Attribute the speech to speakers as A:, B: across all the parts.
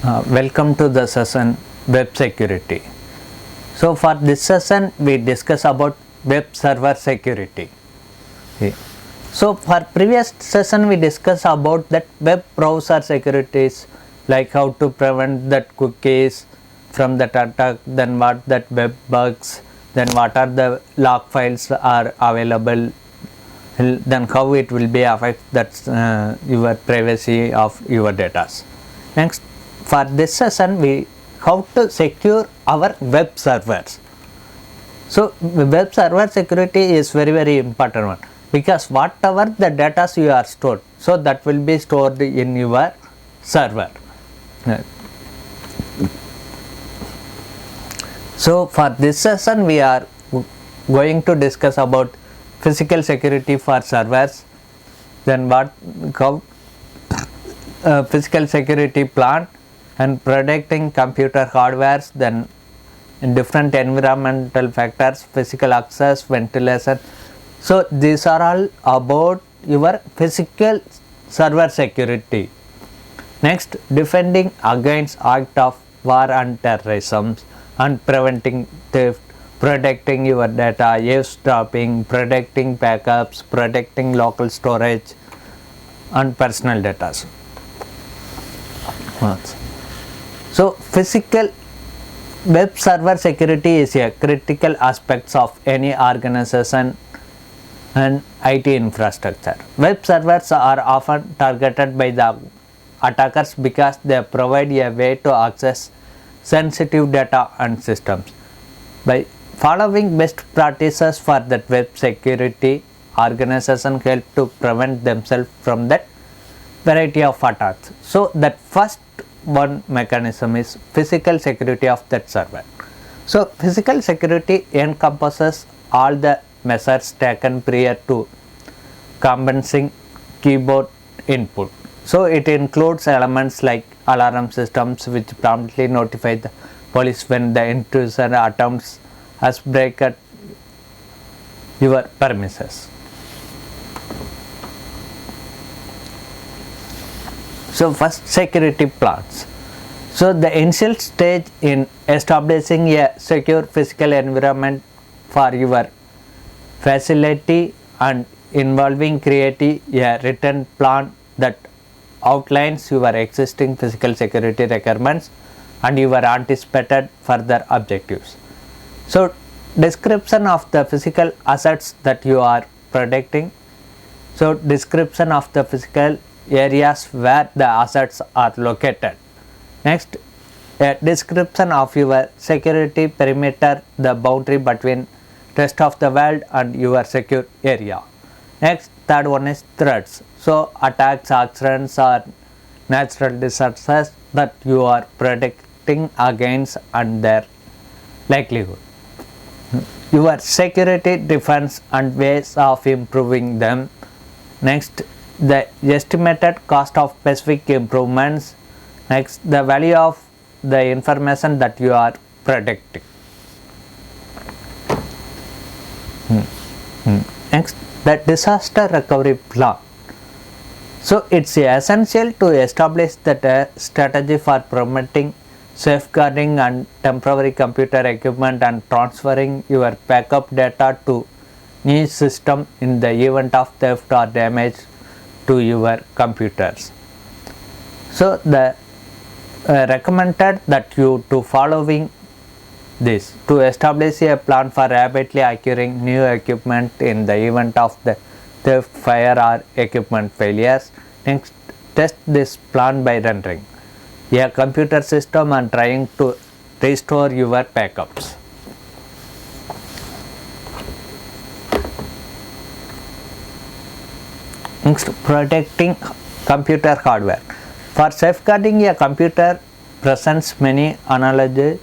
A: Welcome to the session Web Security. So for this session we discuss about web server security. Okay. So for previous session we discuss about that web browser securities, like how to prevent that cookies from that attack, then what that web bugs, then what are the log files are available, then how it will be affect that your privacy of your data. Next, for this session we how to secure our web servers. So web server security is very important one, because whatever the data you are stored, so that will be stored in your server. So for this session we are going to discuss about physical security for servers, then what how physical security plan, and protecting computer hardwares, then in different environmental factors, physical access, ventilation. So these are all about your physical server security. Next, defending against act of war and terrorism, and preventing theft, protecting your data, eavesdropping, protecting backups, protecting local storage and personal data. So physical web server security is a critical aspect of any organization and IT infrastructure. Web servers are often targeted by the attackers because they provide a way to access sensitive data and systems. By following best practices for that web security, organizations help to prevent themselves from that variety of attacks. So that first one mechanism is physical security of that server. So physical security encompasses all the measures taken prior to commencing keyboard input. So it includes elements like alarm systems which promptly notify the police when the intruder attempts has break your premises. So first, security plans. So the initial stage in establishing a secure physical environment for your facility and involving creating a written plan that outlines your existing physical security requirements and your anticipated further objectives. So description of the physical assets that you are protecting. So description of the physical areas where the assets are located. Next, a description of your security perimeter, the boundary between rest of the world and your secure area. Next, third one is threats. So attacks, accidents or natural disasters that you are protecting against and their likelihood. Your security defense and ways of improving them. Next, the estimated cost of specific improvements. Next, the value of the information that you are protecting. Next, the disaster recovery plan. So it's essential to establish that strategy for promoting, safeguarding and temporary computer equipment and transferring your backup data to new system in the event of theft or damage to your computers. So the recommended that you to following this to establish a plan for rapidly acquiring new equipment in the event of the theft, fire or equipment failures. Next, test this plan by rendering a computer system and trying to restore your backups. Next, protecting computer hardware. For safeguarding a computer presents many analogous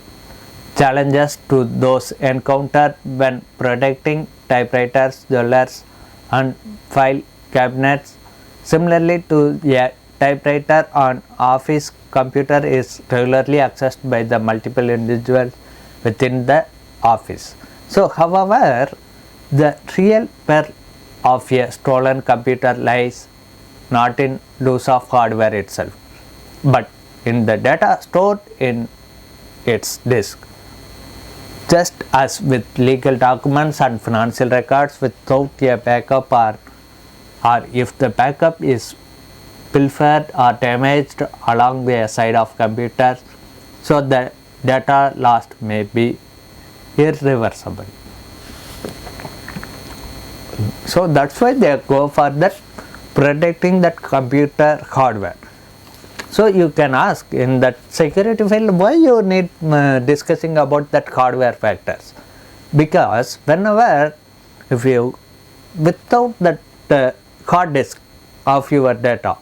A: challenges to those encountered when protecting typewriters, jewelers and file cabinets. Similarly to a typewriter on office computer is regularly accessed by the multiple individuals within the office. So however, the real peril of a stolen computer lies not in loss of hardware itself, but in the data stored in its disk. Just as with legal documents and financial records, without a backup or if the backup is pilfered or damaged along the side of computers, so the data lost may be irreversible. So that's why they go for that, protecting that computer hardware. So you can ask in that security field, why you need discussing about that hardware factors? Because whenever, if you without that hard disk of your data,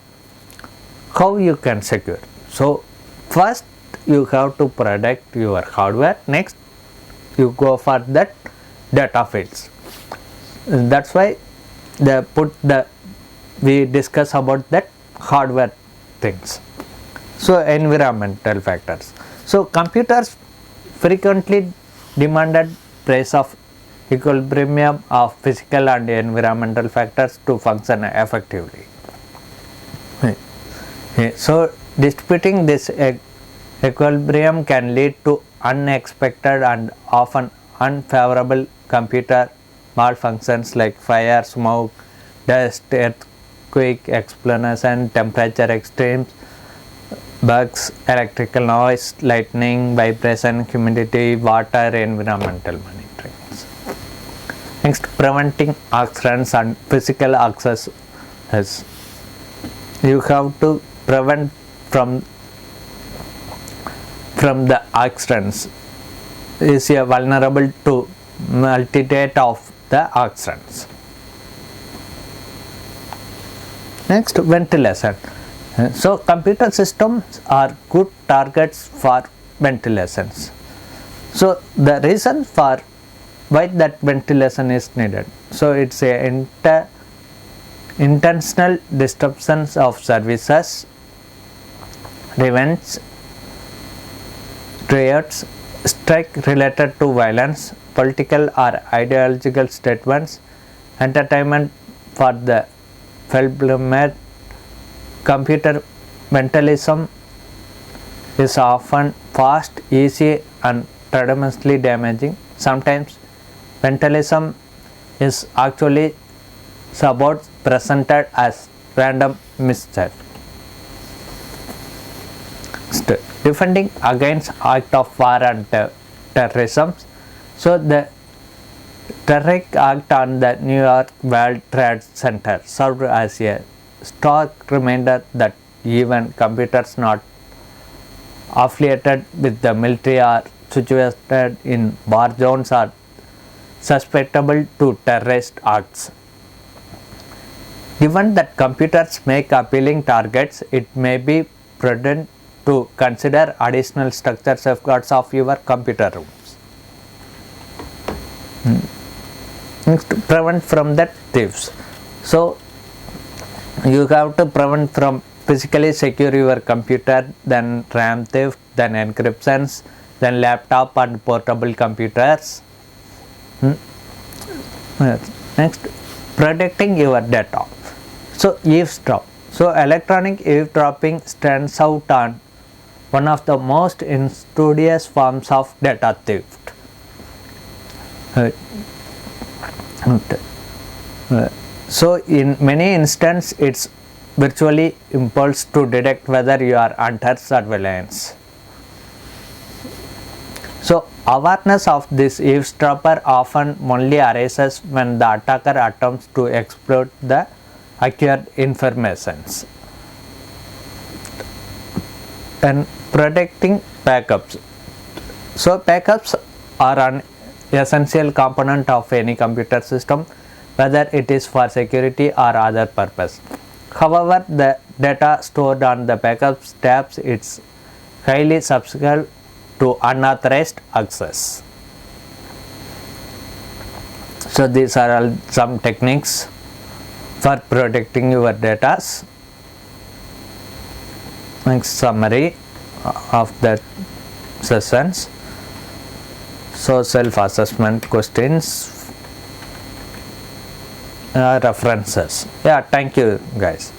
A: how you can secure? So first you have to protect your hardware, next you go for that data fields. That's why they put we discuss about that hardware things. So environmental factors. So computers frequently demanded praise of equilibrium of physical and environmental factors to function effectively. So distributing this equilibrium can lead to unexpected and often unfavorable computer malfunctions like fire, smoke, dust, earthquake explosion, temperature extremes, bugs, electrical noise, lightning, vibration, humidity, water, environmental monitoring. Next, preventing accidents and physical access. You have to prevent from the accidents. Is vulnerable to multitude of the accidents. Next, ventilation. So computer systems are good targets for ventilations. So the reason for why that ventilation is needed. So it's a intentional disruptions of services, events, riots, strike related to violence, political or ideological statements, entertainment for the fulfillment. Computer vandalism is often fast, easy and tremendously damaging. Sometimes vandalism is actually presented as random mischief. Defending against act of war and terrorism. So the terrorist act on the New York World Trade Center served as a stark reminder that even computers not affiliated with the military or situated in war zones are susceptible to terrorist acts. Given that computers make appealing targets, it may be prudent to consider additional structure safeguards of your computer rooms. Next, prevent from the thieves. So you have to prevent from physically secure your computer, then RAM theft, then encryptions, then laptop and portable computers. Next, protecting your data. So eavesdrop. So electronic eavesdropping stands out on one of the most insidious forms of data theft. So in many instances, it's virtually impossible to detect whether you are under surveillance. So awareness of this eavesdropper often only arises when the attacker attempts to exploit the acquired informations. And protecting backups. So backups are an essential component of any computer system, whether it is for security or other purpose. However, the data stored on the backups tabs is highly susceptible to unauthorized access. So these are all some techniques for protecting your data. Next, summary of the sessions. So self-assessment questions, references. Yeah, thank you guys.